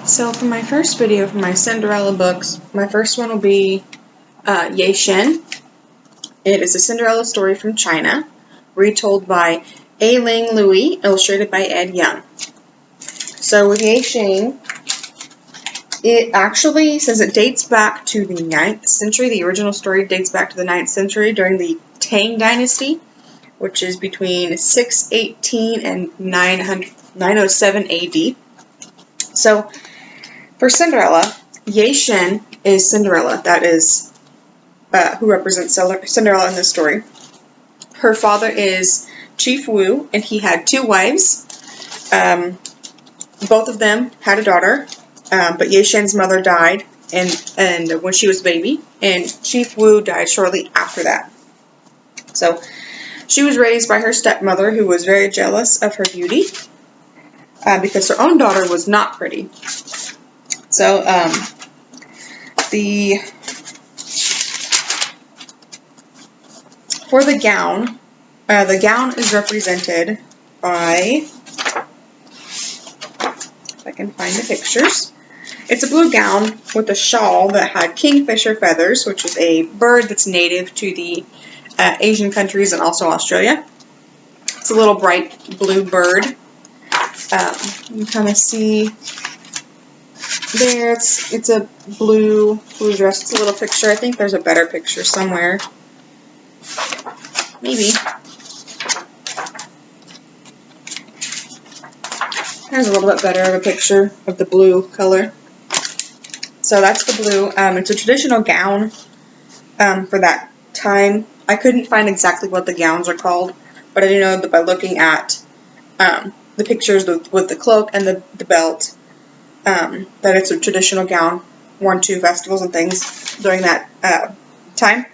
So for my first video for my Cinderella books, my first one will be Ye Shen. It is a Cinderella story from China, retold by A. Ling Louis, illustrated by Ed Young. So with Ye Shen, it actually says it dates back to the 9th century. The original story dates back to the 9th century during the Tang Dynasty, which is between 618 and 907 AD. So for Cinderella, Ye Shen is Cinderella. That is who represents Cinderella in this story. Her father is Chief Wu, and he had two wives. Both of them had a daughter, but Ye Shen's mother died and when she was a baby, and Chief Wu died shortly after that. So she was raised by her stepmother, who was very jealous of her beauty because her own daughter was not pretty. So for the gown is represented by, if I can find the pictures, it's a blue gown with a shawl that had kingfisher feathers, which is a bird that's native to the Asian countries and also Australia. It's a little bright blue bird. You can kind of see there, it's a blue dress. It's a little picture. I think there's a better picture somewhere. Maybe. There's a little bit better of a picture of the blue color. So that's the blue. It's a traditional gown for that time. I couldn't find exactly what the gowns are called, but I do know that by looking at the pictures with the cloak and the belt, that it's a traditional gown worn to festivals and things during that time.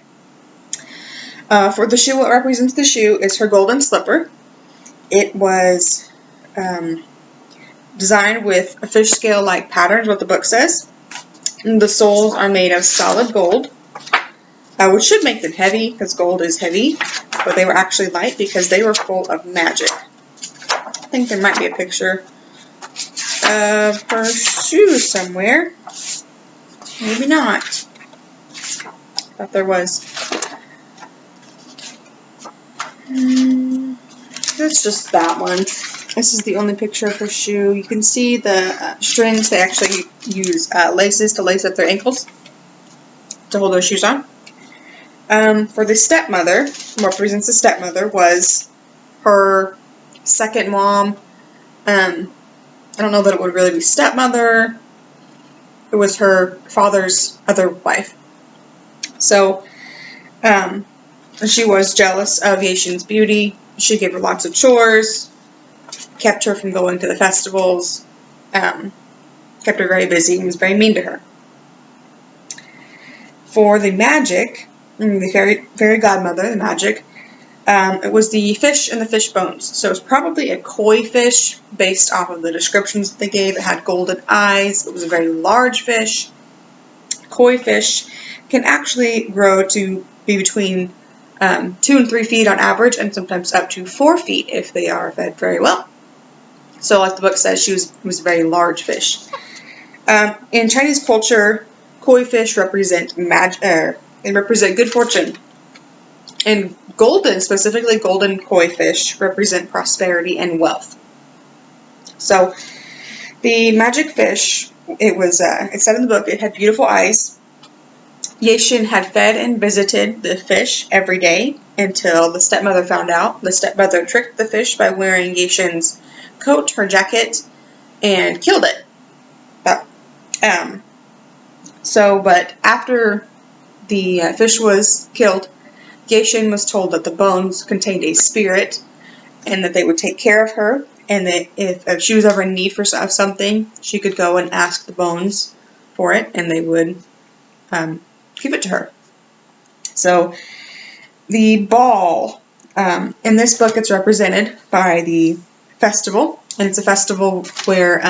For the shoe, what represents the shoe is her golden slipper. It was designed with a fish scale-like patterns, what the book says. And the soles are made of solid gold, which should make them heavy, because gold is heavy, but they were actually light because they were full of magic. I think there might be a picture of her shoe somewhere. Maybe not. Thought there was. That's just that one. This is the only picture of her shoe. You can see the strings. They actually use laces to lace up their ankles to hold those shoes on. For the stepmother, what represents the stepmother was her second mom. I don't know that it would really be stepmother. It was her father's other wife. So, she was jealous of Ye Shen's beauty. She gave her lots of chores, kept her from going to the festivals, kept her very busy, and was very mean to her. For the magic, the fairy godmother, the magic, it was the fish and the fish bones. So it was probably a koi fish based off of the descriptions that they gave. It had golden eyes. It was a very large fish. Koi fish can actually grow to be between 2 and 3 feet on average, and sometimes up to 4 feet if they are fed very well. So like the book says, she was a very large fish. In Chinese culture, koi fish represent they represent good fortune. And golden, specifically golden koi fish, represent prosperity and wealth. So the magic fish, it said in the book, it had beautiful eyes. Ye Shen had fed and visited the fish every day until the stepmother found out. The stepmother tricked the fish by wearing Ye Shen's coat, her jacket, and killed it. But after the fish was killed, Ye Shen was told that the bones contained a spirit and that they would take care of her, and that if she was ever in need of something, she could go and ask the bones for it, and they would give it to her. So the ball, in this book, it's represented by the festival, and it's a festival where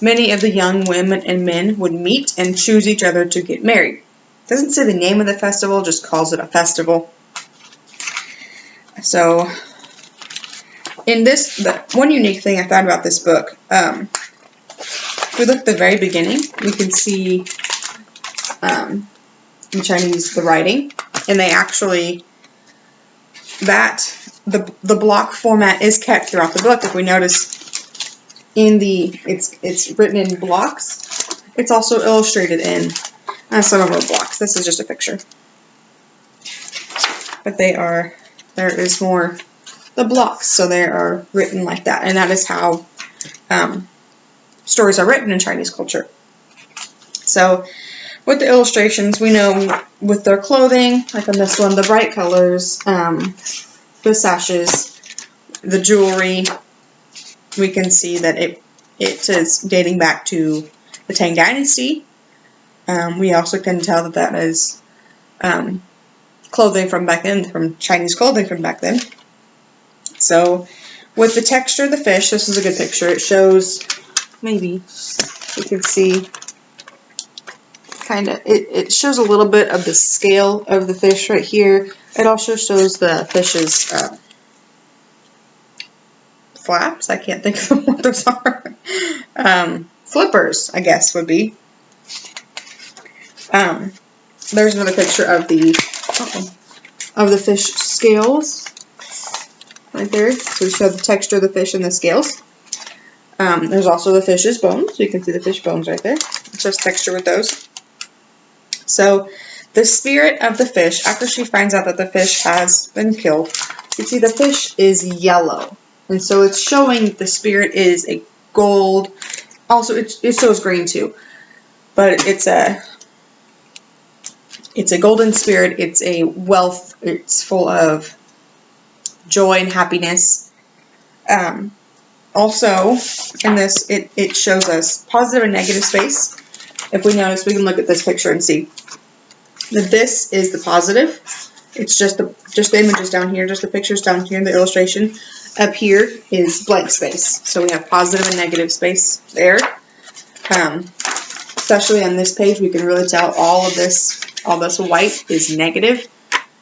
many of the young women and men would meet and choose each other to get married. It doesn't say the name of the festival, just calls it a festival. So in this, the one unique thing I found about this book, If we look at the very beginning, we can see in Chinese the writing, and they actually, the block format is kept throughout the book. If we notice, it's written in blocks. It's also illustrated in some of our blocks. This is just a picture, but there is more the blocks, so they are written like that, and that is how stories are written in Chinese culture. So with the illustrations, we know with their clothing, like on this one, the bright colors, the sashes, the jewelry, we can see that it is dating back to the Tang Dynasty. We also can tell that that is clothing from back then, from Chinese clothing from back then. So with the texture of the fish, this is a good picture. It shows, maybe you can see, kind of, it shows a little bit of the scale of the fish right here. It also shows the fish's flaps. I can't think of what those are. Flippers, I guess, would be. There's another picture of the fish scales right there. So we show the texture of the fish and the scales. There's also the fish's bones. You can see the fish bones right there. It shows texture with those. So the spirit of the fish, after she finds out that the fish has been killed, you see the fish is yellow. And so it's showing the spirit is a gold. Also, it shows green too. But it's a golden spirit. It's a wealth. It's full of joy and happiness. Also, in this, it shows us positive and negative space. If we notice, we can look at this picture and see that this is the positive. It's just the images down here, just the pictures down here in the illustration. Up here is blank space. So we have positive and negative space there. Especially on this page, we can really tell all this white is negative,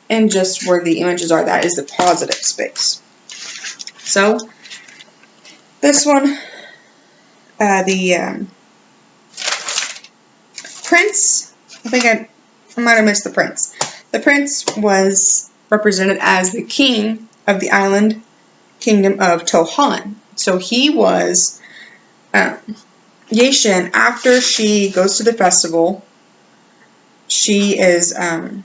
and just where the images are, that is the positive space. So this one, the prince, I think I might have missed the prince. The prince was represented as the king of the island kingdom of Tohan. So he was Ye Shen. After she goes to the festival, she is so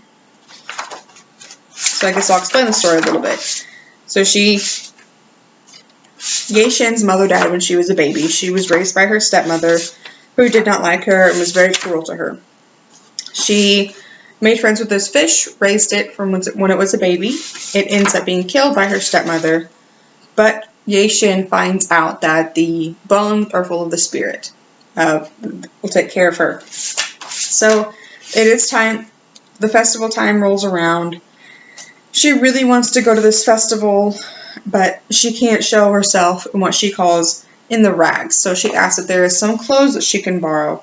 I guess I'll explain the story a little bit. So Ye Shen's mother died when she was a baby. She was raised by her stepmother, who did not like her and was very cruel to her. She made friends with this fish, raised it from when it was a baby. It ends up being killed by her stepmother, but Ye Shen finds out that the bones are full of the spirit. Will take care of her. So it is time. The festival time rolls around. She really wants to go to this festival, but she can't show herself in what she calls in the rags. So she asks if there is some clothes that she can borrow.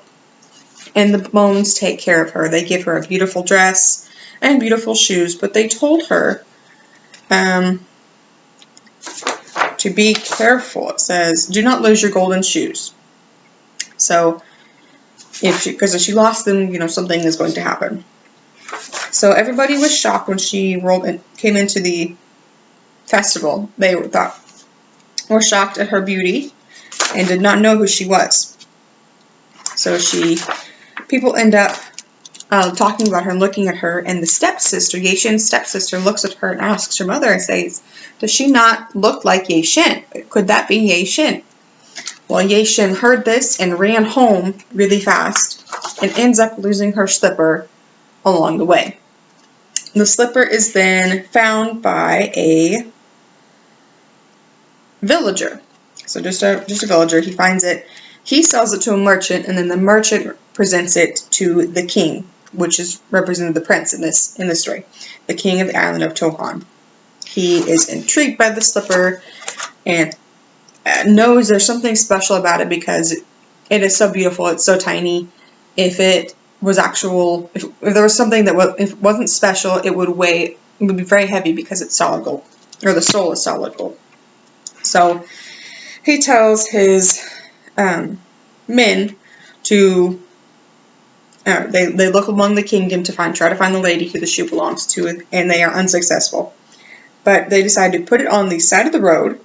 And the bones take care of her. They give her a beautiful dress and beautiful shoes, but they told her to be careful. It says, do not lose your golden shoes. So, because if she lost them, something is going to happen. So everybody was shocked when she came into the festival. They were shocked at her beauty and did not know who she was. So people end up talking about her and looking at her, and the stepsister, Ye Shen's stepsister, looks at her and asks her mother and says, does she not look like Ye Shen? Could that be Ye Shen? Well, Ye Shen heard this and ran home really fast and ends up losing her slipper along the way. The slipper is then found by a villager. So just a villager. He finds it. He sells it to a merchant, and then the merchant presents it to the king, which is represented the prince in this story, the king of the island of Tohan. He is intrigued by the slipper and knows there's something special about it because it is so beautiful. It's so tiny. If it was if there was something that if it wasn't special, it would weigh. It would be very heavy because it's solid gold, or the soul is solid gold. So he tells his men to, they look among the kingdom to try to find the lady who the shoe belongs to, and they are unsuccessful. But they decide to put it on the side of the road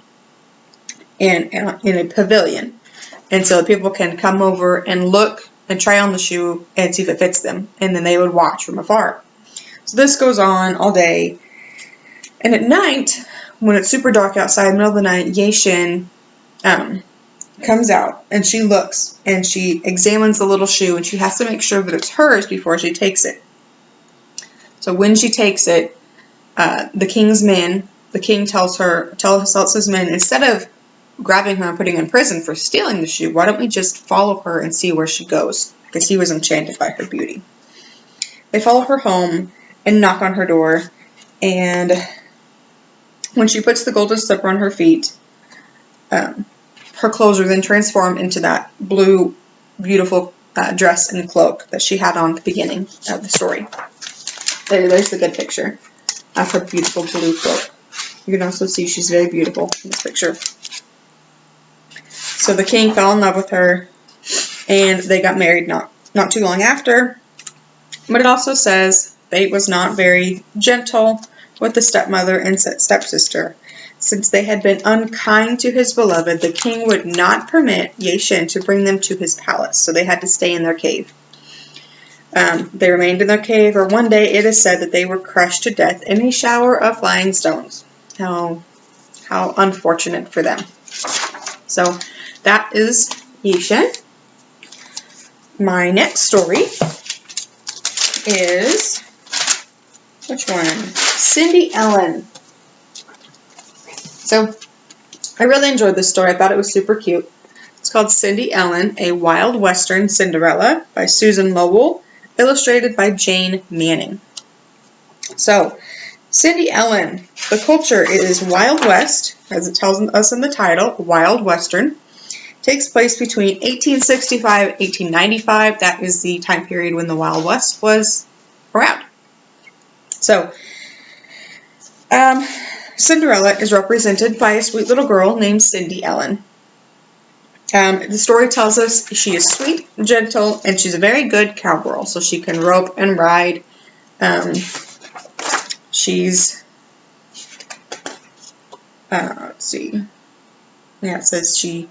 in a pavilion. And so people can come over and look and try on the shoe and see if it fits them. And then they would watch from afar. So this goes on all day. And at night, when it's super dark outside, in the middle of the night, Ye-Shin comes out and she looks and she examines the little shoe, and she has to make sure that it's hers before she takes it. So when she takes it, the king tells his men, instead of grabbing her and putting her in prison for stealing the shoe, why don't we just follow her and see where she goes? Because he was enchanted by her beauty. They follow her home and knock on her door, and when she puts the golden slipper on her feet, her clothes are then transformed into that blue, beautiful dress and cloak that she had on at the beginning of the story. There's the good picture of her beautiful blue cloak. You can also see she's very beautiful in this picture. So the king fell in love with her, and they got married not too long after. But it also says fate was not very gentle with the stepmother and stepsister. Since they had been unkind to his beloved, the king would not permit Ye-Shin to bring them to his palace, so they had to stay in their cave. They remained in their cave, or one day it is said that they were crushed to death in a shower of flying stones. How unfortunate for them. So that is Ye-Shin. My next story is, which one? Cindy Ellen. So I really enjoyed this story. I thought it was super cute. It's called Cindy Ellen, A Wild Western Cinderella by Susan Lowell, illustrated by Jane Manning. So, Cindy Ellen, the culture is Wild West, as it tells us in the title, Wild Western. Takes place between 1865 and 1895. That is the time period when the Wild West was around. So, Cinderella is represented by a sweet little girl named Cindy Ellen. The story tells us she is sweet, gentle, and she's a very good cowgirl. So she can rope and ride. She's, let's see. Yeah, it says she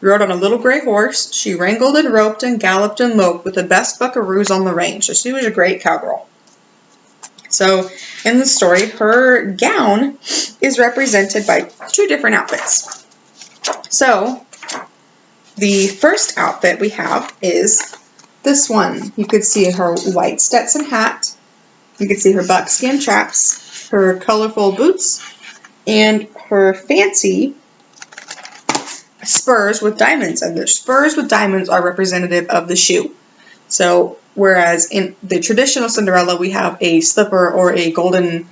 rode on a little gray horse. She wrangled and roped and galloped and loped with the best buckaroos on the range. So she was a great cowgirl. So in the story, her gown is represented by two different outfits. So the first outfit we have is this one. You could see her white Stetson hat. You could see her buckskin chaps, her colorful boots, and her fancy spurs with diamonds. And the spurs with diamonds are representative of the shoe. So whereas in the traditional Cinderella, we have a slipper or a golden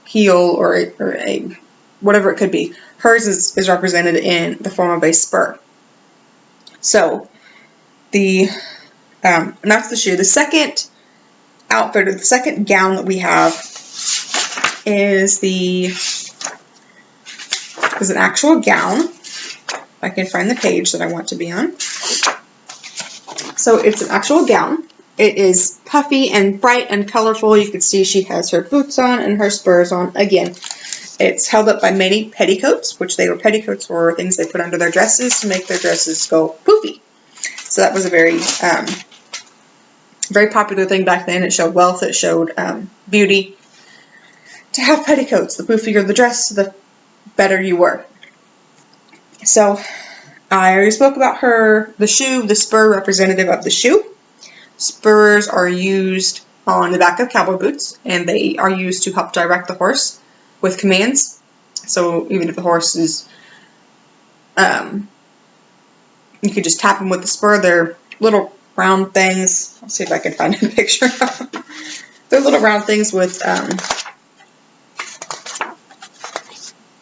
heel or a whatever it could be. Hers is represented in the form of a spur. So and that's the shoe. The second outfit, or the second gown that we have is an actual gown. If I can find the page that I want to be on. So it's an actual gown. It is puffy and bright and colorful. You can see she has her boots on and her spurs on. Again, it's held up by many petticoats, petticoats were things they put under their dresses to make their dresses go poofy. So that was a very, very popular thing back then. It showed wealth. It showed beauty. To have petticoats, the poofier the dress, the better you were. So I already spoke about the shoe, the spur representative of the shoe. Spurs are used on the back of cowboy boots, and they are used to help direct the horse with commands. So even if the horse is, you could just tap them with the spur. They're little round things. I'll see if I can find a picture. They're little round things with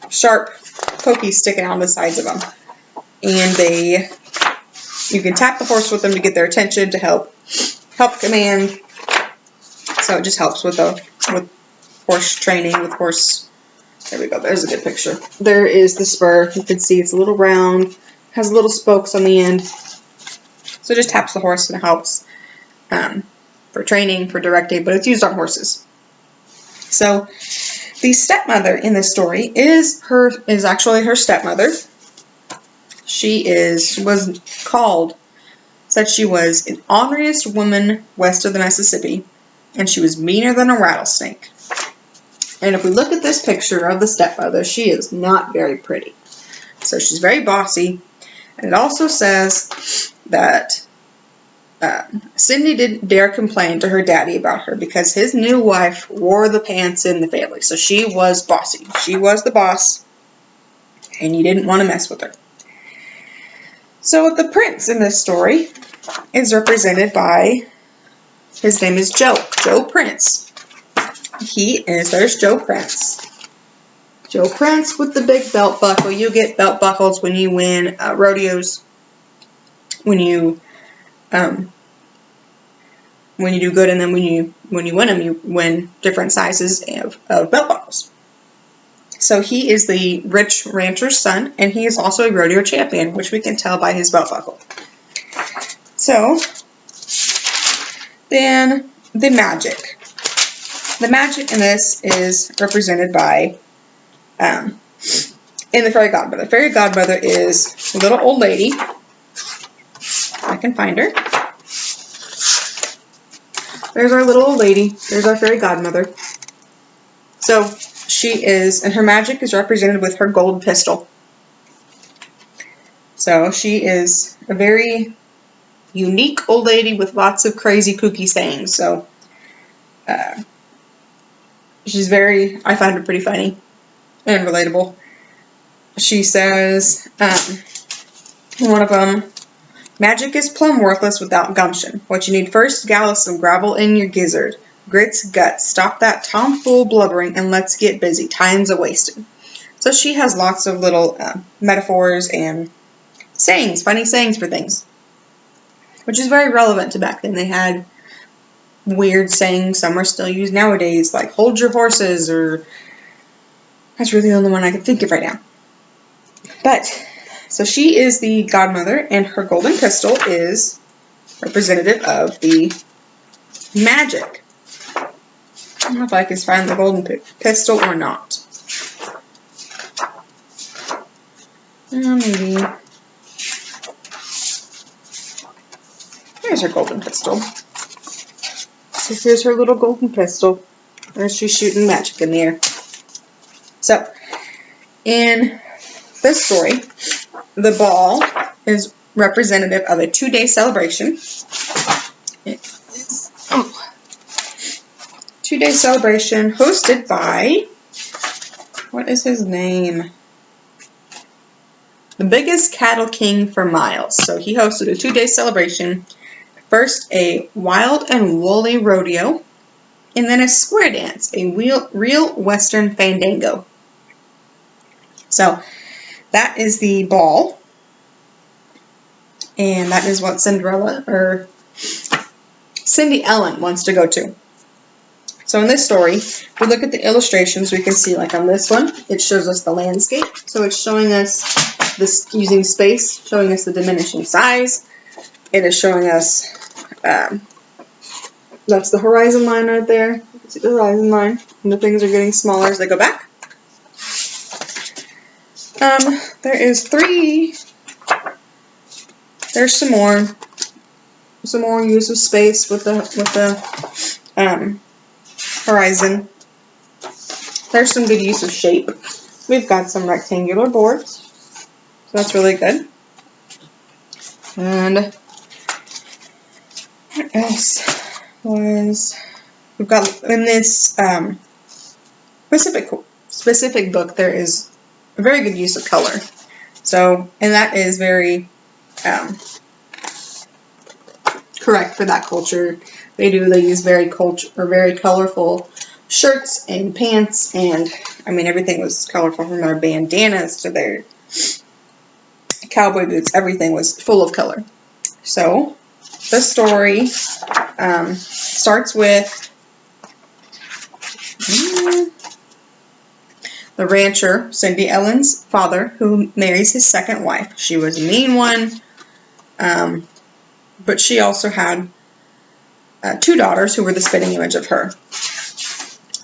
sharp pokies sticking out the sides of them. And you can tap the horse with them to get their attention, to help command. So it just helps with horse training, with horse. There we go. There's a good picture. There is the spur. You can see it's a little round, has little spokes on the end. So it just taps the horse and it helps for training, for directing, but it's used on horses. So the stepmother in this story is actually her stepmother. She was called, said she was the orneriest woman west of the Mississippi, and she was meaner than a rattlesnake. And if we look at this picture of the stepmother, she is not very pretty. So she's very bossy, and it also says that Cindy didn't dare complain to her daddy about her because his new wife wore the pants in the family. So she was bossy. She was the boss, and you didn't want to mess with her. So the prince in this story is represented by, his name is Joe Prince. There's Joe Prince. Joe Prince with the big belt buckle. You get belt buckles when you win rodeos. When you do good, and then when you win them, you win different sizes of belt buckles. So he is the rich rancher's son, and he is also a rodeo champion, which we can tell by his belt buckle. So then the magic. The magic in this is represented by in the fairy godmother. The fairy godmother is a little old lady. I can find her. There's our little old lady. There's our fairy godmother. So she is, and her magic is represented with her gold pistol. So she is a very unique old lady with lots of crazy kooky sayings. So she's I find her pretty funny and relatable. She says, in one of them, magic is plumb worthless without gumption. What you need first, gal, is some gravel in your gizzard. Grits, guts, stop that tomfool blubbering and let's get busy. Time's a-wasted. So she has lots of little metaphors and sayings, funny sayings for things, which is very relevant to back then. They had weird sayings. Some are still used nowadays, like hold your horses, or that's really the only one I can think of right now. But, so she is the godmother, and her golden pistol is representative of the magic. I don't know if I can find the golden pistol or not. Maybe. Here's her golden pistol. So here's her little golden pistol. There she's shooting magic in the air. So, in this story, the ball is representative of a 2-day celebration. It is 2-day celebration hosted by, what is his name? The biggest cattle king for miles. So he hosted a 2-day celebration. First, a wild and woolly rodeo, and then a square dance, a real Western fandango. So that is the ball, and that is what Cindy Ellen wants to go to. So in this story, if we look at the illustrations, we can see, like on this one, it shows us the landscape. So it's showing us this using space, showing us the diminishing size. It is showing us, that's the horizon line right there. You can see the horizon line, and the things are getting smaller as they go back. There's some more use of space with the horizon. There's some good use of shape. We've got some rectangular boards, so that's really good. And what else was, we've got in this specific book, there is a very good use of color. So, and that is very correct for that culture. They use very colorful shirts and pants, and I mean everything was colorful, from their bandanas to their cowboy boots. Everything was full of color. So the story starts with the rancher, Cindy Ellen's father, who marries his second wife. She was a mean one. but she also had 2 daughters who were the spitting image of her.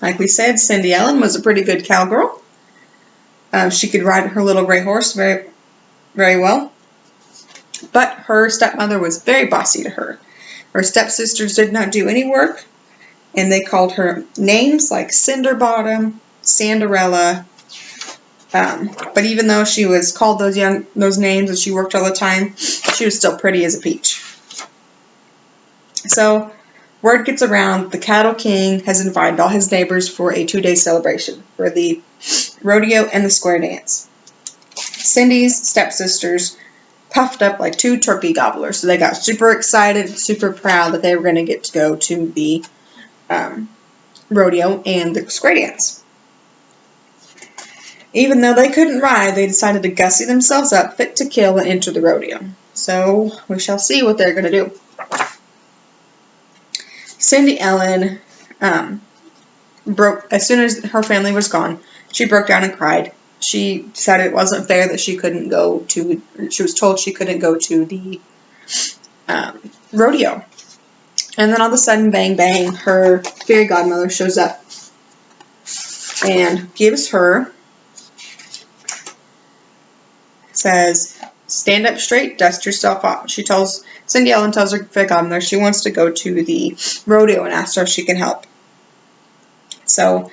Like we said, Cindy Ellen was a pretty good cowgirl. She could ride her little gray horse very, very well. But her stepmother was very bossy to her. Her stepsisters did not do any work, and they called her names like Cinderbottom, Cinderella. But even though she was called those names and she worked all the time, she was still pretty as a peach. So word gets around the Cattle King has invited all his neighbors for a 2-day celebration for the rodeo and the square dance. Cindy's stepsisters puffed up like 2 turkey gobblers, so they got super excited, super proud that they were going to get to go to the rodeo and the square dance. Even though they couldn't ride, they decided to gussy themselves up, fit to kill, and enter the rodeo. So we shall see what they're going to do. Cindy Ellen broke, as soon as her family was gone, she broke down and cried. She decided it wasn't fair that she was told she couldn't go to the rodeo. And then all of a sudden, bang, bang, her fairy godmother shows up and gives her, says, stand up straight, dust yourself off. Cindy Ellen tells her fairy godmother she wants to go to the rodeo and asks her if she can help. So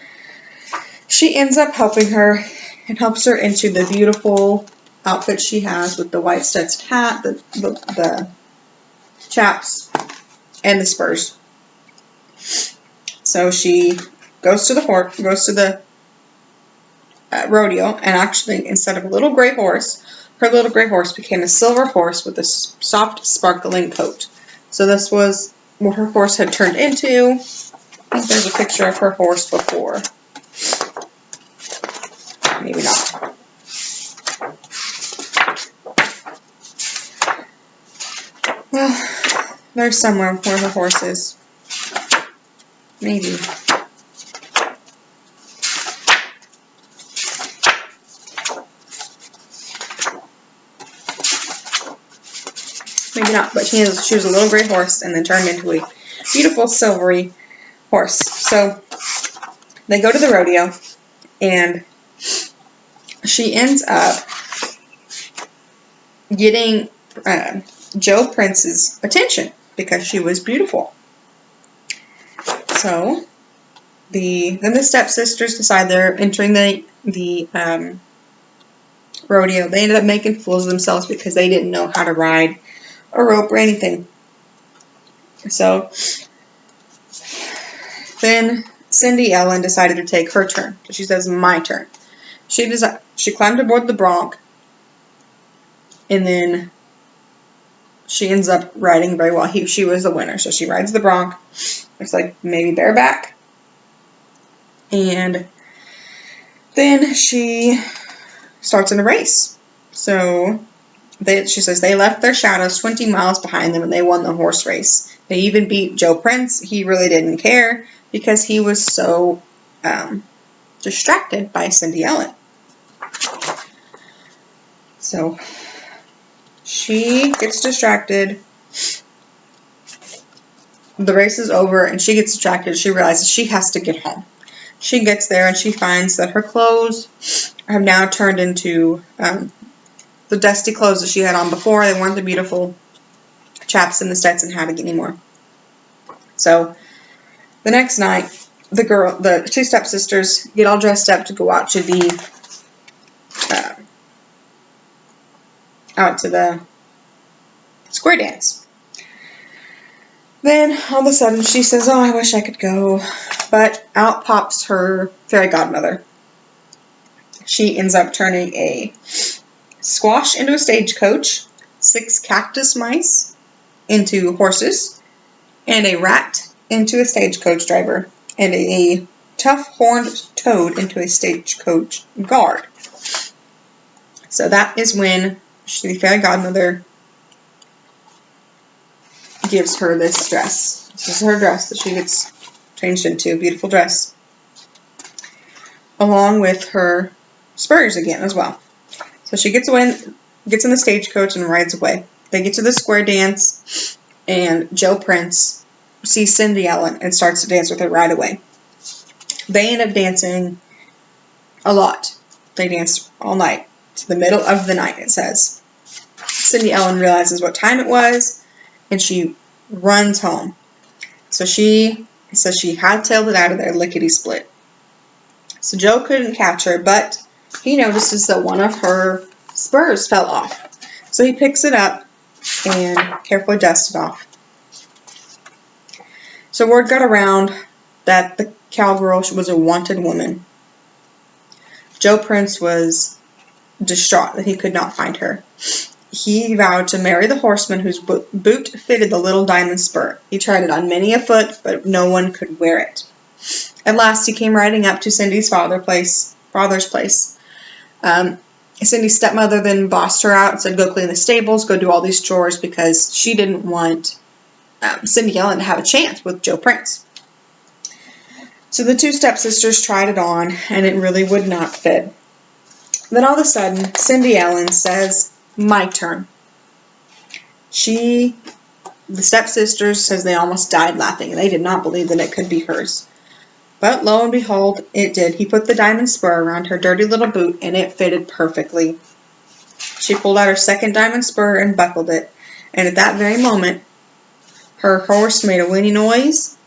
she ends up helping her and helps her into the beautiful outfit she has with the white Stetson hat, the chaps, and the spurs. So she goes to the rodeo, and actually, instead of a little gray horse, her little gray horse became a silver horse with a soft, sparkling coat. So this was what her horse had turned into. I think there's a picture of her horse before. Maybe not. Well, there's somewhere where her horse is. Maybe. Maybe not, but she was a little gray horse and then turned into a beautiful silvery horse. So they go to the rodeo, and she ends up getting Joe Prince's attention because she was beautiful. So then the stepsisters decide they're entering the rodeo. They ended up making fools of themselves because they didn't know how to ride a rope or anything. So then Cindy Ellen decided to take her turn. So she says, my turn. She climbed aboard the bronc, and then she ends up riding very well. She was the winner. So she rides the bronc. Looks like maybe bareback. And then she starts in a race. So she says they left their shadows 20 miles behind them and they won the horse race. They even beat Joe Prince. He really didn't care because he was so distracted by Cindy Ellen. So she gets distracted. The race is over and she gets distracted. She realizes she has to get home. She gets there and she finds that her clothes have now turned into the dusty clothes that she had on before. They weren't the beautiful chaps and the Stetson hat anymore. So the next night, the 2 stepsisters get all dressed up to go out to the square dance. Then all of a sudden she says, "Oh, I wish I could go," but out pops her fairy godmother. She ends up turning a squash into a stagecoach, 6 cactus mice into horses, and a rat into a stagecoach driver, and a tough horned toad into a stagecoach guard. So that is when the fairy godmother gives her this dress. This is her dress that she gets changed into, a beautiful dress, along with her spurs again as well. So she gets in the stagecoach and rides away. They get to the square dance, and Joe Prince sees Cindy Ellen and starts to dance with her right away. They end up dancing a lot. They danced all night, to the middle of the night, it says. Cindy Ellen realizes what time it was, and she runs home. So she says she hightailed it out of there lickety-split. So Joe couldn't catch her, but he notices that one of her spurs fell off. So he picks it up and carefully dusts it off. So word got around that the cowgirl was a wanted woman. Joe Prince was distraught that he could not find her. He vowed to marry the horseman whose boot fitted the little diamond spur. He tried it on many a foot, but no one could wear it. At last, he came riding up to Cindy's father's place. Cindy's stepmother then bossed her out and said, go clean the stables, go do all these chores, because she didn't want Cindy Ellen to have a chance with Joe Prince. So the two stepsisters tried it on, and it really would not fit. Then all of a sudden, Cindy Ellen says, my turn. The stepsisters says they almost died laughing, and they did not believe that it could be hers. But lo and behold, it did. He put the diamond spur around her dirty little boot, and it fitted perfectly. She pulled out her second diamond spur and buckled it, and at that very moment, her horse made a whinny noise.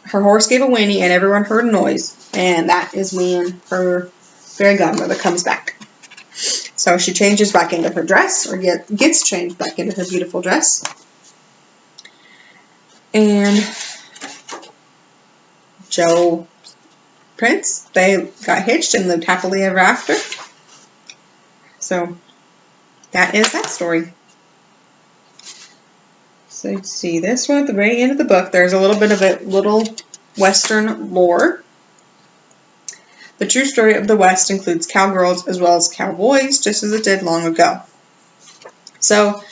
Her horse gave a whinny, and everyone heard a noise, and that is when her fairy godmother comes back. So she changes back into her dress, or gets changed back into her beautiful dress. And Joe Prince, they got hitched and lived happily ever after. So that is that story. So you see this one at the very end of the book. There's a little bit of a little Western lore. The true story of the West includes cowgirls as well as cowboys, just as it did long ago. So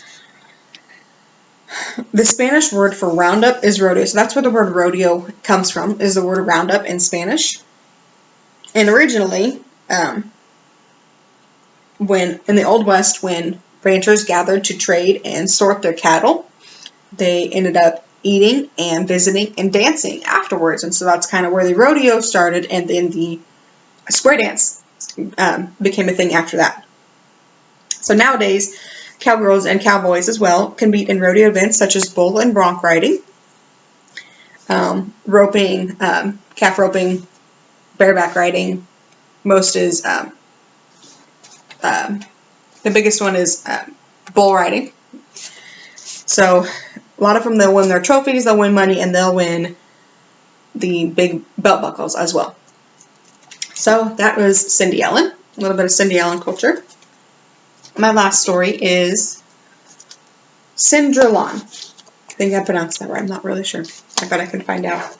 the Spanish word for roundup is rodeo. So that's where the word rodeo comes from, is the word roundup in Spanish. And originally, when in the Old West, when ranchers gathered to trade and sort their cattle, they ended up eating and visiting and dancing afterwards. And so that's kind of where the rodeo started, and then the square dance became a thing after that. So nowadays, cowgirls and cowboys as well compete in rodeo events such as bull and bronc riding, roping, calf roping, bareback riding. Most is the biggest one is bull riding. So a lot of them, they'll win their trophies, they'll win money, and they'll win the big belt buckles as well. So that was Cindy Ellen, a little bit of Cindy Ellen culture. My last story is cinderella. I think I pronounced that right. I'm not really sure. I bet I can find out.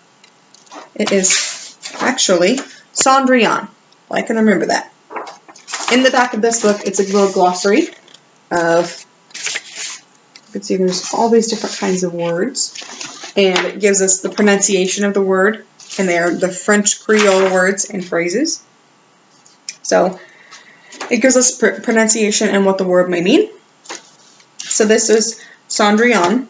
It is actually Cendrillon. Well, I can remember that. In the back of this book, it's a little glossary of, you can see there's all these different kinds of words. And it gives us the pronunciation of the word. And they are the French Creole words and phrases. So it gives us pronunciation and what the word may mean. So this is Cendrillon.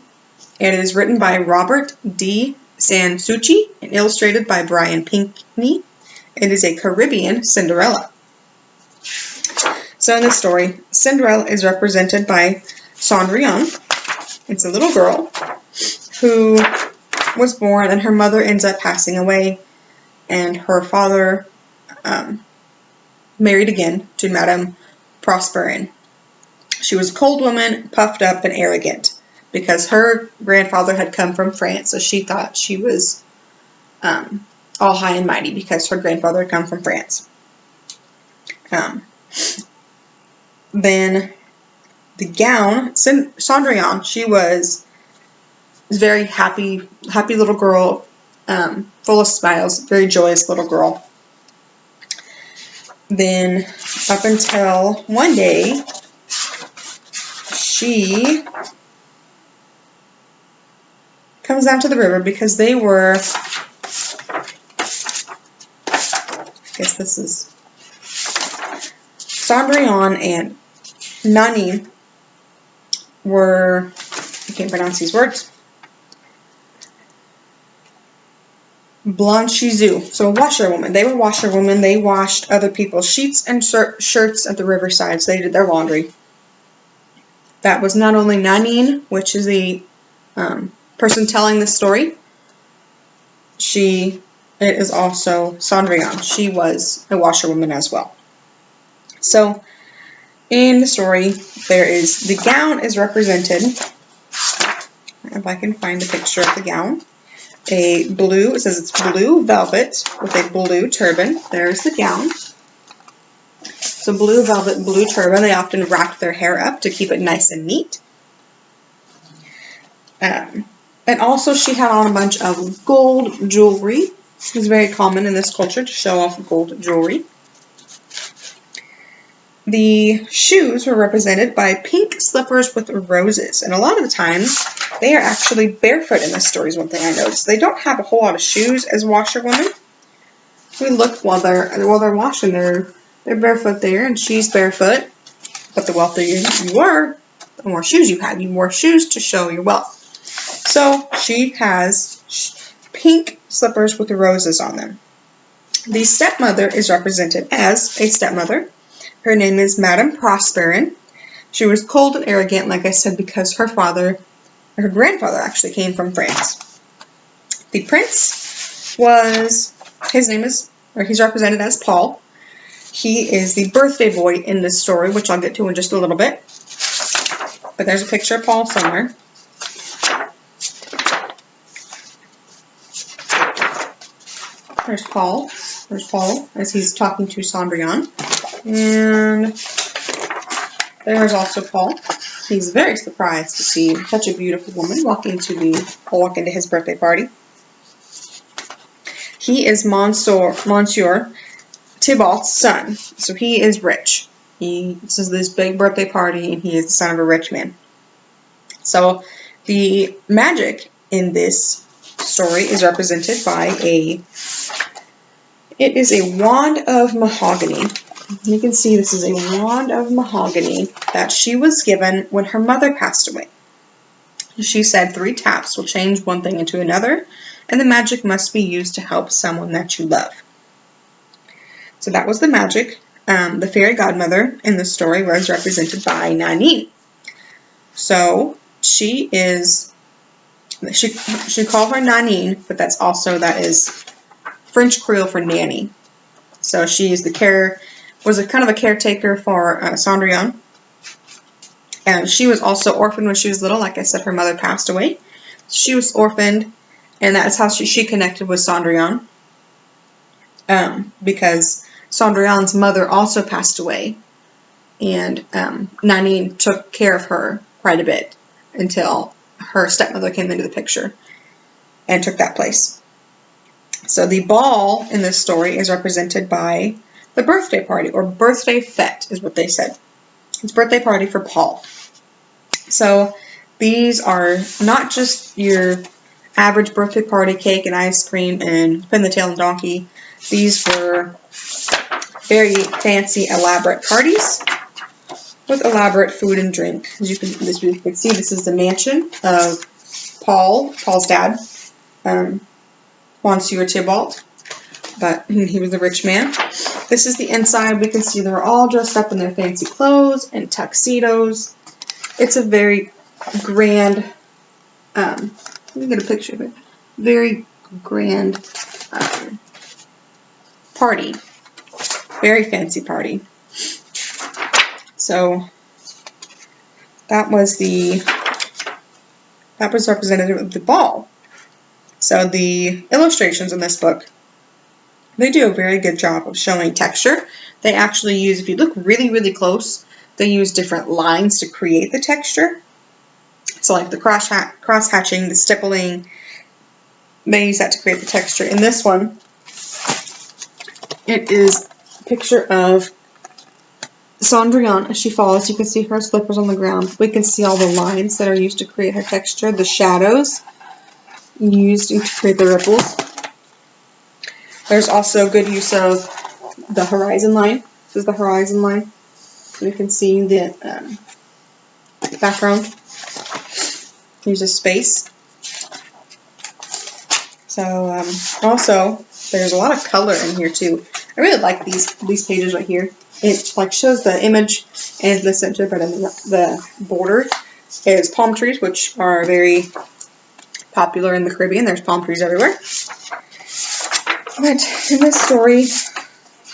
It is written by Robert D. Sansucci and illustrated by Brian Pinkney. It is a Caribbean Cinderella. So in this story, Cinderella is represented by Cendrillon. It's a little girl who was born, and her mother ends up passing away, and her father married again to Madame Prosperin. She was a cold woman, puffed up, and arrogant, because her grandfather had come from France, so she thought she was all high and mighty because her grandfather had come from France. Then the gown, Cendrillon, she was very happy little girl, full of smiles, very joyous little girl. Then up until one day, she comes down to the river because they were, I guess this is Cendrillon and Nani were can't pronounce these words. Blanchizou, so a washerwoman. They were washerwomen. They washed other people's sheets and shirts at the riverside, so they did their laundry. That was not only Nanine, which is the person telling the story. It is also Cendrillon. She was a washerwoman as well. So, in the story, the gown is represented, if I can find a picture of the gown. It says it's blue velvet with a blue turban. There's the gown. So blue velvet, blue turban. They often wrapped their hair up to keep it nice and neat. And also she had on a bunch of gold jewelry. It's very common in this culture to show off gold jewelry. The shoes were represented by pink slippers with roses, and a lot of the times they are actually barefoot in the stories. One thing I noticed, they don't have a whole lot of shoes as washerwomen. We look while they're washing, they're barefoot there, and she's barefoot. But the wealthier you are, the more shoes you have. You wore shoes to show your wealth. So she has pink slippers with the roses on them. The stepmother is represented as a stepmother. Her name is Madame Prosperin. She was cold and arrogant, like I said, because her grandfather actually came from France. The prince he's represented as Paul. He is the birthday boy in this story, which I'll get to in just a little bit. But there's a picture of Paul somewhere. There's Paul as he's talking to Cendrillon. And there's also Paul. He's very surprised to see such a beautiful woman walk into his birthday party. He is Monsieur Thibault's son, so he is rich. This is this big birthday party, and he is the son of a rich man. So the magic in this story is represented by it is a wand of mahogany. You can see this is a wand of mahogany that she was given when her mother passed away. She said 3 taps will change one thing into another, and the magic must be used to help someone that you love. So that was the magic. The fairy godmother in the story was represented by Nanine. So she called her Nanine, but that is French Creole for nanny. So she is was a kind of a caretaker for Cendrillon. And she was also orphaned when she was little. Like I said, her mother passed away. She was orphaned, and that's how she connected with Cendrillon. Because Cendrillon's mother also passed away, and Nanine took care of her quite a bit until her stepmother came into the picture and took that place. So the ball in this story is represented by the birthday party, or birthday fete is what they said. It's birthday party for Paul. So these are not just your average birthday party cake and ice cream and spin the tail and donkey. These were very fancy, elaborate parties with elaborate food and drink. As you can see, this is the mansion of Paul's dad, Monsieur Thibault, but he was a rich man. This is the inside. We can see they're all dressed up in their fancy clothes and tuxedos. It's a very grand, let me get a picture of it, very grand party. Very fancy party. So that was representative of the ball. So the illustrations in this book, they do a very good job of showing texture. They actually use, if you look really, really close, they use different lines to create the texture. So like the cross-hatching, the stippling, they use that to create the texture. In this one, it is a picture of Cendrillon as she falls. You can see her slippers on the ground. We can see all the lines that are used to create her texture, the shadows used to create the ripples. There's also good use of the horizon line. This is the horizon line. You can see the background. uses space. So also there's a lot of color in here too. I really like these pages right here. It like shows the image and the center, but in the border is palm trees, which are very popular in the Caribbean. There's palm trees everywhere. But in this story,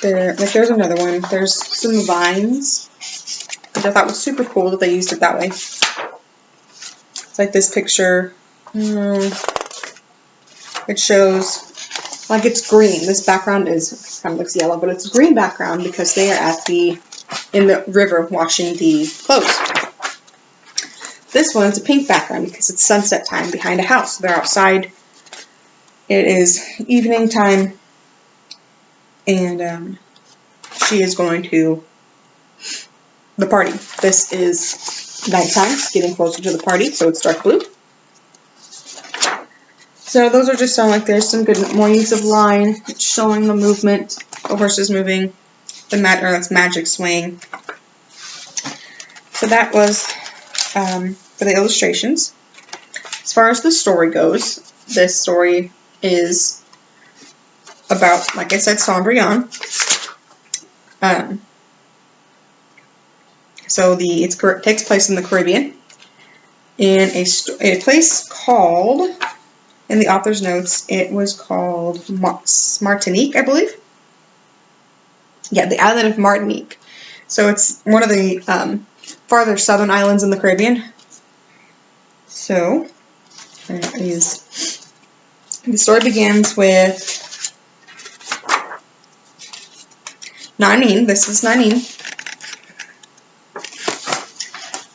there's another one. There's some vines, which I thought was super cool that they used it that way. It's like this picture. It shows, like, it's green. This background kind of looks yellow, but it's a green background because they are in the river washing the clothes. This one is a pink background because it's sunset time behind a house. They're outside. It is evening time, and she is going to the party. This is nighttime, getting closer to the party, so it's dark blue. So those are just there's some good more use of line. It's showing the movement, the horses moving, that's magic swaying. So that was for the illustrations. As far as the story goes, this story is about, like I said, Cendrillon. So it takes place in the Caribbean, in a place called, in the author's notes, it was called Martinique, I believe. Yeah, the island of Martinique. So it's one of the farther southern islands in the Caribbean. So the story begins with Nanine. This is Nanine.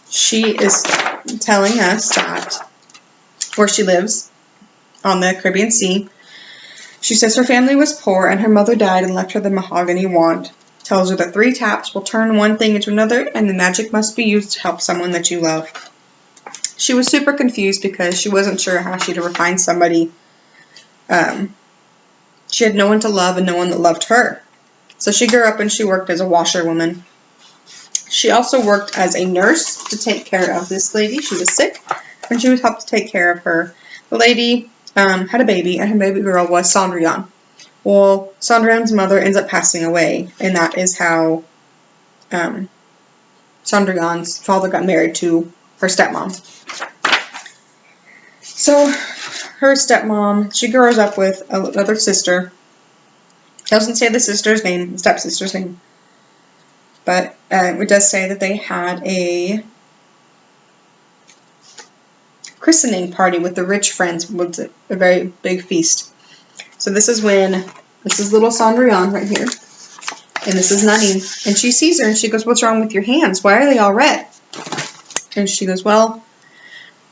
She is telling us that where she lives on the Caribbean Sea. She says her family was poor and her mother died and left her the mahogany wand. Tells her that 3 taps will turn one thing into another and the magic must be used to help someone that you love. She was super confused because she wasn't sure how she'd ever find somebody. She had no one to love and no one that loved her. So she grew up and she worked as a washerwoman. She also worked as a nurse to take care of this lady. She was sick and she was helped to take care of her. The lady had a baby, and her baby girl was Cendrillon. Well, Cendrillon's mother ends up passing away, and that is how Cendrillon's father got married to her stepmom. So, her stepmom, she grows up with another sister. Doesn't say the stepsister's name, but it does say that they had a christening party with the rich friends. Was a very big feast. So this is little Cendrillon right here, and this is Nanine, and she sees her and she goes, "What's wrong with your hands? Why are they all red?" And she goes, "Well,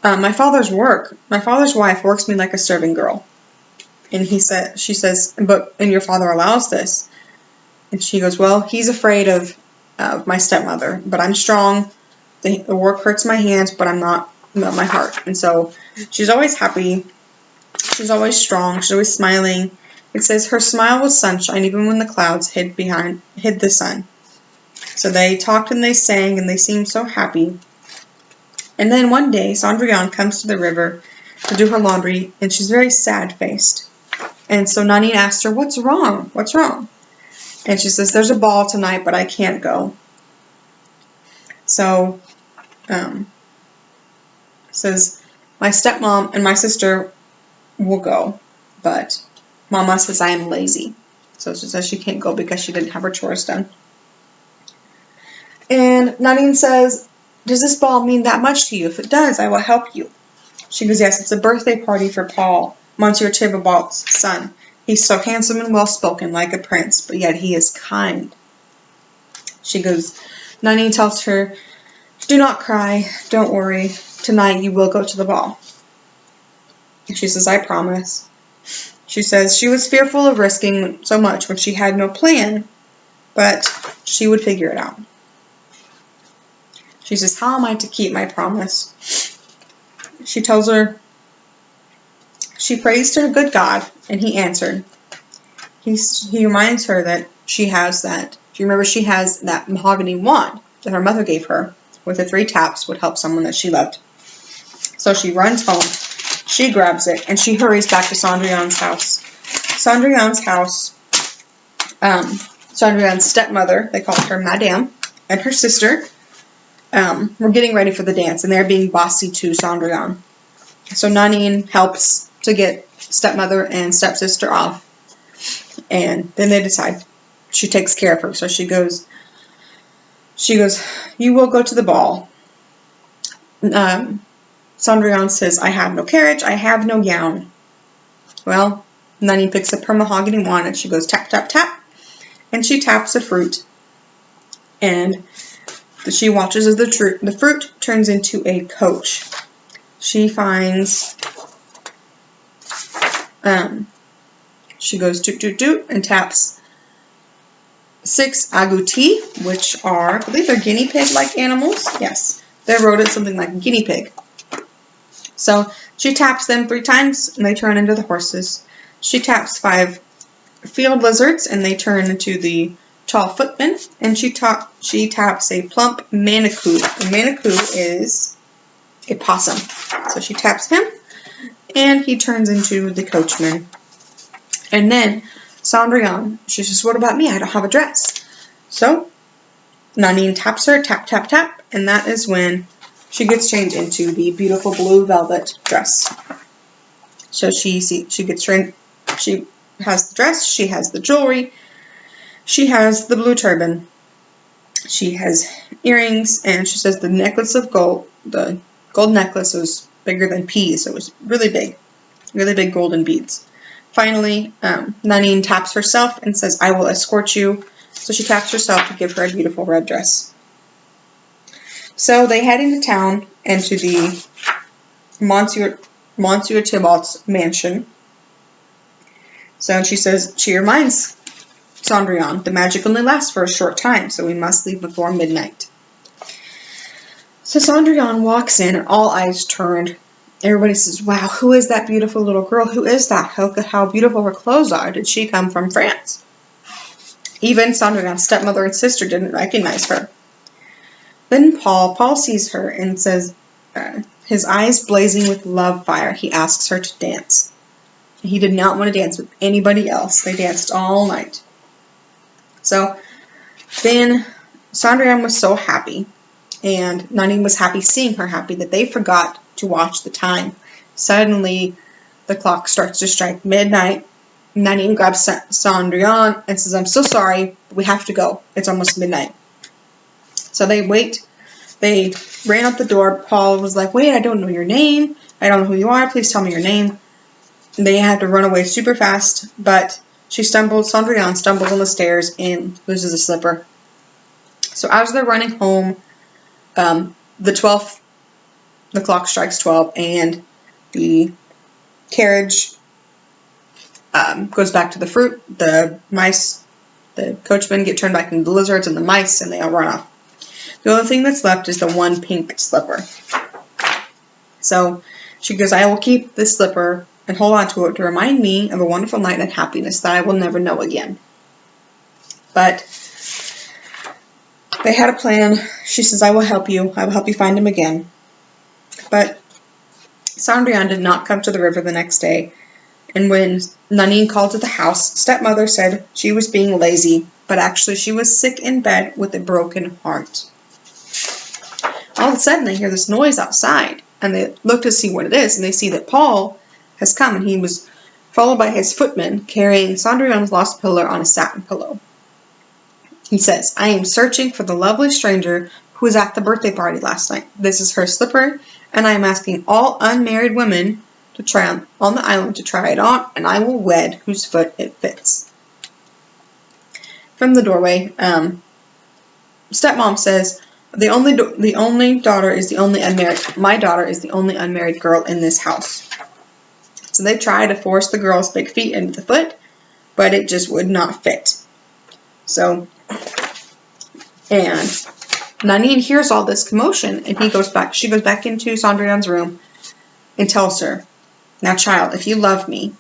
my father's wife works me like a serving girl." And she says, and your father allows this." And she goes, "Well, he's afraid of my stepmother, but I'm strong. The work hurts my hands, but I'm not my heart." And so she's always happy. She's always strong. She's always smiling. It says her smile was sunshine even when the clouds hid the sun. So they talked and they sang and they seemed so happy. And then one day Cendrillon comes to the river to do her laundry and she's very sad-faced. And so Nanine asks her, "What's wrong? What's wrong?" And she says, "There's a ball tonight, but I can't go." So says, "My stepmom and my sister will go, but Mama says I am lazy." So she says she can't go because she didn't have her chores done. And Nanine says, "Does this ball mean that much to you? If it does, I will help you." She goes, "Yes, it's a birthday party for Paul, Monsieur Thibault's son. He's so handsome and well-spoken, like a prince, but yet he is kind." She goes, Nanine tells her, "Do not cry, don't worry. Tonight you will go to the ball." And she says, "I promise." She says she was fearful of risking so much when she had no plan, but she would figure it out. She says, "How am I to keep my promise?" She tells her, she prays to her good God, and he answered. He reminds her that she has that mahogany wand that her mother gave her, with the 3 taps would help someone that she loved. So she runs home, she grabs it, and she hurries back to Cendrillon's house. Cendrillon's house, Cendrillon's stepmother, they called her Madame, and her sister were getting ready for the dance, and they're being bossy to Cendrillon. So Nanine helps to get stepmother and stepsister off, and then they decide she takes care of her. So she goes, you will go to the ball. Cendrillon says, I have no carriage, I have no gown. Well, Nanine picks up her mahogany wand and she goes tap, tap, tap, and she taps a fruit, and she watches as the fruit turns into a coach. She finds, she goes toot, toot, toot, and taps 6 agoutis, which are, I believe they're guinea pig-like animals. Yes, they're rodents, something like a guinea pig. So she taps them 3 times, and they turn into the horses. She taps 5 field lizards, and they turn into the tall footmen. And she taps a plump manicou. A manicou is a possum. So she taps him, and he turns into the coachman. And then Cendrillon, she says, what about me? I don't have a dress. So Nanine taps her, tap, tap, tap, and that is when she gets changed into the beautiful blue velvet dress. So she gets trained. She has the dress, she has the jewelry, she has the blue turban, she has earrings, and she says the necklace of gold, the gold necklace was bigger than peas, so it was really big golden beads. Finally, Nanine taps herself and says, I will escort you. So she taps herself to give her a beautiful red dress. So they head into town and to the Monsieur Thibault's mansion. So she says, she reminds Cendrillon, the magic only lasts for a short time, so we must leave before midnight. So Cendrillon walks in and all eyes turned. Everybody says, wow, who is that beautiful little girl? Who is that? How beautiful her clothes are. Did she come from France? Even Cendrillon's stepmother and sister didn't recognize her. Then Paul sees her and says, his eyes blazing with love fire, he asks her to dance. He did not want to dance with anybody else. They danced all night. So then Cendrillon was so happy, and Nanine was happy seeing her happy, that they forgot to watch the time. Suddenly, the clock starts to strike midnight. Nanine grabs Cendrillon and says, I'm so sorry, but we have to go. It's almost midnight. So they wait. They ran out the door. Paul was like, wait, I don't know your name. I don't know who you are. Please tell me your name. And they had to run away super fast, but Cendrillon stumbles on the stairs and loses a slipper. So as they're running home, the clock strikes 12, and the carriage goes back to the fruit. The mice, the coachmen get turned back into the lizards and the mice, and they all run off. The only thing that's left is the one pink slipper. So she goes, I will keep this slipper and hold on to it to remind me of a wonderful night and happiness that I will never know again. But they had a plan. She says, I will help you. I will help you find him again. But Cendrillon did not come to the river the next day. And when Nanine called to the house, stepmother said she was being lazy, but actually she was sick in bed with a broken heart. All of a sudden they hear this noise outside, and they look to see what it is, and they see that Paul has come, and he was followed by his footman carrying Cendrillon's lost pillow on a satin pillow. He says, I am searching for the lovely stranger who was at the birthday party last night. This is her slipper, and I am asking all unmarried women to try on the island to try it on, and I will wed whose foot it fits. From the doorway, stepmom says, the only daughter is the only unmarried. My daughter is the only unmarried girl in this house. So they try to force the girl's big feet into the foot, but it just would not fit. So, and Nanine hears all this commotion, and she goes back into Cendrillon's room and tells her, now child, if you love me,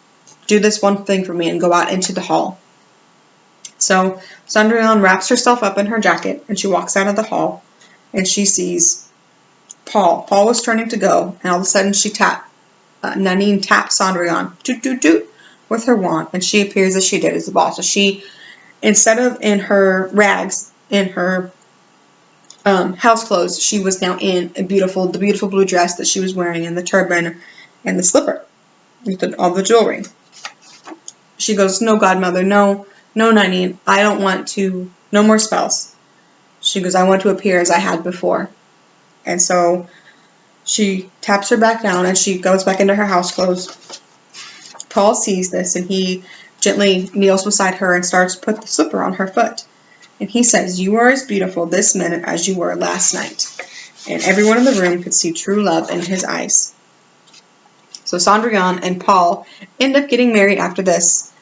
do this one thing for me and go out into the hall. So Cendrillon wraps herself up in her jacket, and she walks out of the hall, and she sees Paul. Paul was turning to go, and all of a sudden Nanine tapped Cendrillon, toot toot toot, with her wand, and she appears as she did as the ball. So she, instead of in her rags, in her house clothes, she was now in the beautiful blue dress that she was wearing, and the turban, and the slipper, with all the jewelry. She goes, no, godmother, no, Nanine, I don't want to, no more spells. She goes, I want to appear as I had before. And so she taps her back down, and she goes back into her house clothes. Paul sees this, and he gently kneels beside her and starts to put the slipper on her foot. And he says, you are as beautiful this minute as you were last night. And everyone in the room could see true love in his eyes. So Cendrillon and Paul end up getting married after this.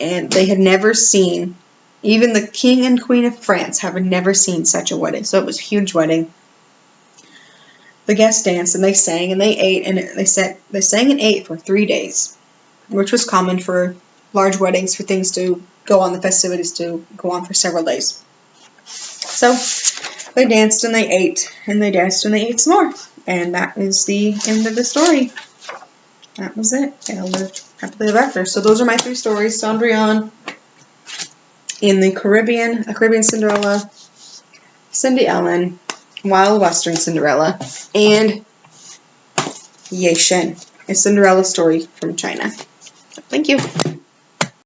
And they had never seen, even the king and queen of France have never seen such a wedding. So it was a huge wedding. The guests danced and they sang and they ate, and they sang and ate for 3 days, which was common for large weddings, for things to go on, the festivities to go on for several days. So they danced and they ate, and they danced and they ate some more. And that is the end of the story. That was it. They all lived happily ever after. So those are my 3 stories. Cendrillon in the Caribbean, A Caribbean Cinderella, Cindy Ellen, Wild Western Cinderella, and Ye Shen, a Cinderella story from China. So, thank you.